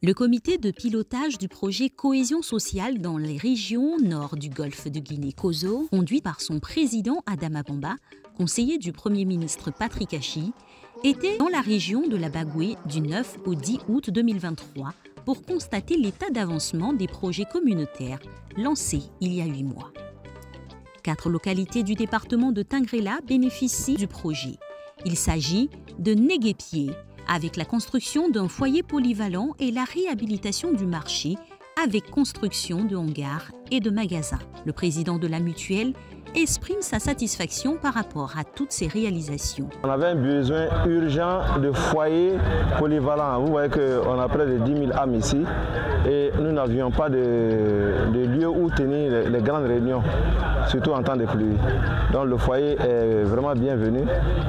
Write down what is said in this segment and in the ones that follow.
Le comité de pilotage du projet Cohésion sociale dans les régions nord du golfe de Guinée-Kozo, conduit par son président Adama Bamba, conseiller du Premier ministre Patrick Achi, était dans la région de la Bagoué du 9 au 10 août 2023 pour constater l'état d'avancement des projets communautaires lancés il y a 8 mois. 4 localités du département de Tingrela bénéficient du projet. Il s'agit de Néguépié, avec la construction d'un foyer polyvalent et la réhabilitation du marché avec construction de hangars et de magasins. Le président de la mutuelle exprime sa satisfaction par rapport à toutes ces réalisations. On avait un besoin urgent de foyers polyvalents. Vous voyez qu'on a près de 10 000 âmes ici et nous n'avions pas de lieu où tenir les grandes réunions, surtout en temps de pluie. Donc le foyer est vraiment bienvenu.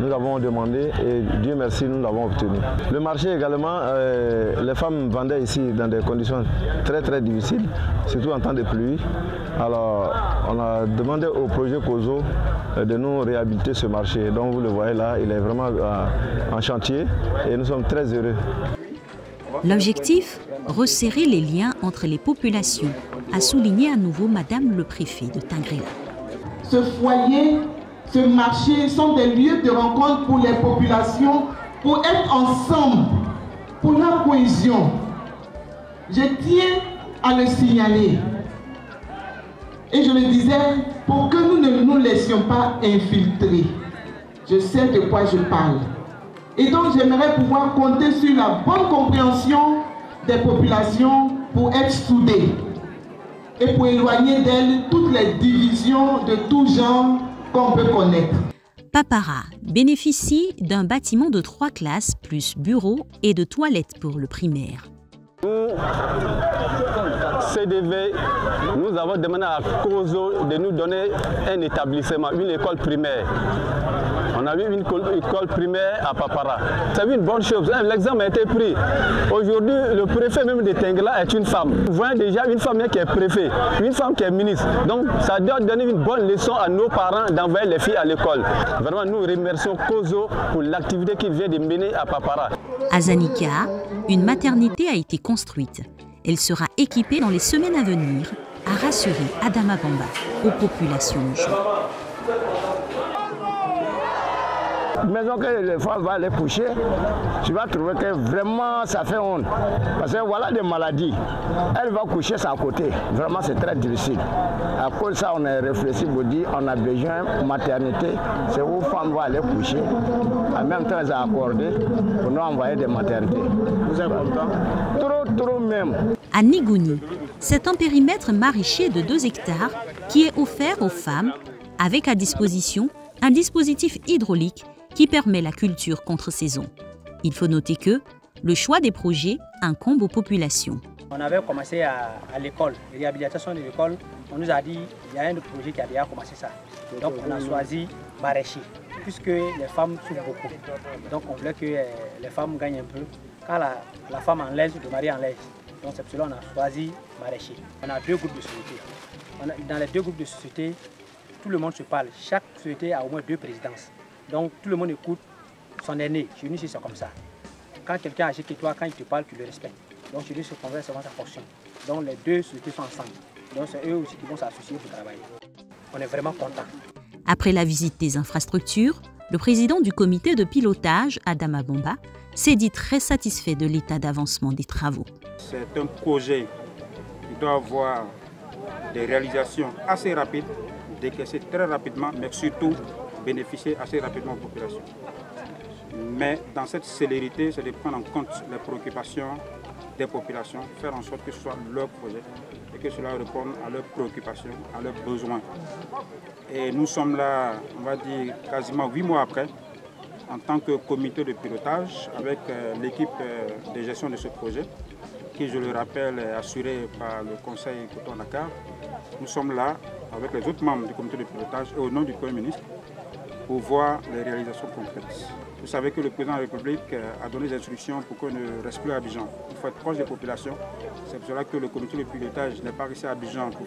Nous avons demandé et Dieu merci, nous l'avons obtenu. Le marché également, les femmes vendaient ici dans des conditions très difficiles, surtout en temps de pluie. Alors on a demandé au projet Kozo de nous réhabiliter ce marché. Donc vous le voyez là, il est vraiment en chantier et nous sommes très heureux. L'objectif, resserrer les liens entre les populations, a souligné à nouveau Madame le préfet de Tingrela. Ce foyer, ce marché sont des lieux de rencontre pour les populations, pour être ensemble, pour la cohésion. Je tiens à le signaler. Et je le disais, pour que nous ne nous laissions pas infiltrer. Je sais de quoi je parle. Et donc j'aimerais pouvoir compter sur la bonne compréhension des populations pour être soudées et pour éloigner d'elles toutes les divisions de tout genre qu'on peut connaître. Papara bénéficie d'un bâtiment de 3 classes plus bureaux et de toilettes pour le primaire. CDV, nous avons demandé à Kozo de nous donner un établissement, une école primaire. On a eu une école primaire à Papara. C'est une bonne chose. L'exemple a été pris. Aujourd'hui, le préfet même de Tingrela est une femme. Vous voyez déjà une femme qui est préfet, une femme qui est ministre. Donc ça doit donner une bonne leçon à nos parents d'envoyer les filles à l'école. Vraiment, nous remercions Kozo pour l'activité qu'il vient de mener à Papara. À Zanika, une maternité a été construite. Elle sera équipée dans les semaines à venir, a rassuré Adama Bamba aux populations locales. Maison que les femmes vont aller coucher, tu vas trouver que vraiment ça fait honte. Parce que voilà des maladies. Elle va coucher à côté. Vraiment c'est très difficile. À cause de ça, on a réfléchi pour dire on a besoin de maternité. C'est où les femmes vont aller coucher. En même temps, ils ont accordé pour nous envoyer des maternités. Vous êtes content? Trop même. À Nigouni, c'est un périmètre maraîcher de 2 hectares qui est offert aux femmes avec à disposition un dispositif hydraulique qui permet la culture contre-saison. Il faut noter que le choix des projets incombe aux populations. On avait commencé à l'école, la réhabilitation de l'école. On nous a dit il y a un autre projet qui a déjà commencé ça. Donc on a choisi maraîcher, puisque les femmes souffrent beaucoup. Donc on voulait que les femmes gagnent un peu. Quand la femme enlève, le mari enlève. Donc c'est pour cela qu'on a choisi maraîcher. On a 2 groupes de sociétés. Dans les 2 groupes de sociétés, tout le monde se parle. Chaque société a au moins 2 présidences. Donc tout le monde écoute son aîné. Chez nous, c'est comme ça. Quand quelqu'un agit que toi, quand il te parle, tu le respectes. Donc chez nous, c'est comme ça fonctionne. Donc les 2 sociétés sont ensemble. Donc c'est eux aussi qui vont s'associer pour travailler. On est vraiment contents. Après la visite des infrastructures, le président du comité de pilotage, Adama Bamba, s'est dit très satisfait de l'état d'avancement des travaux. C'est un projet qui doit avoir des réalisations assez rapides, décaisser très rapidement, mais surtout bénéficier assez rapidement aux populations. Mais dans cette célérité, c'est de prendre en compte les préoccupations des populations, faire en sorte que ce soit leur projet et que cela réponde à leurs préoccupations, à leurs besoins. Et nous sommes là, on va dire, quasiment 8 mois après, en tant que comité de pilotage avec l'équipe de gestion de ce projet, qui, je le rappelle, est assurée par le conseil Coton-Dakar. Nous sommes là avec les autres membres du comité de pilotage et au nom du Premier ministre pour voir les réalisations concrètes. Vous savez que le président de la République a donné des instructions pour qu'on ne reste plus à Abidjan. Il faut être proche des populations. C'est pour cela que le comité de pilotage n'est pas resté à Abidjan pour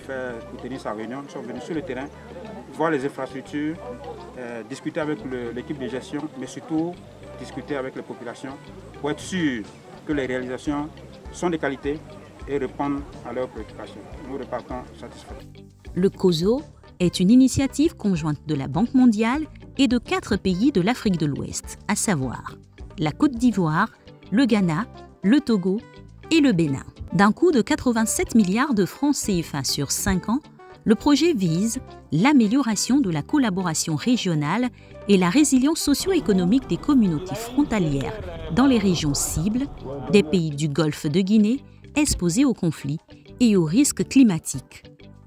tenir sa réunion. Nous sommes venus sur le terrain, voir les infrastructures, discuter avec l'équipe de gestion, mais surtout discuter avec les populations pour être sûr que les réalisations sont de qualité et répondent à leurs préoccupations. Nous repartons satisfaits. Le COSO est une initiative conjointe de la Banque mondiale et de 4 pays de l'Afrique de l'Ouest, à savoir la Côte d'Ivoire, le Ghana, le Togo et le Bénin. D'un coût de 87 milliards de francs CFA sur 5 ans, le projet vise l'amélioration de la collaboration régionale et la résilience socio-économique des communautés frontalières dans les régions cibles des pays du Golfe de Guinée exposés aux conflits et aux risques climatiques.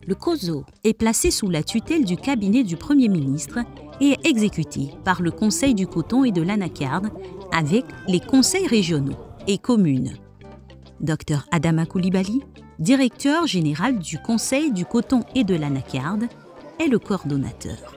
Le COSO est placé sous la tutelle du cabinet du Premier ministre et est exécuté par le Conseil du coton et de l'anacarde avec les conseils régionaux et communes. Dr Adama Coulibaly, directeur général du Conseil du coton et de l'anacarde, est le coordonnateur.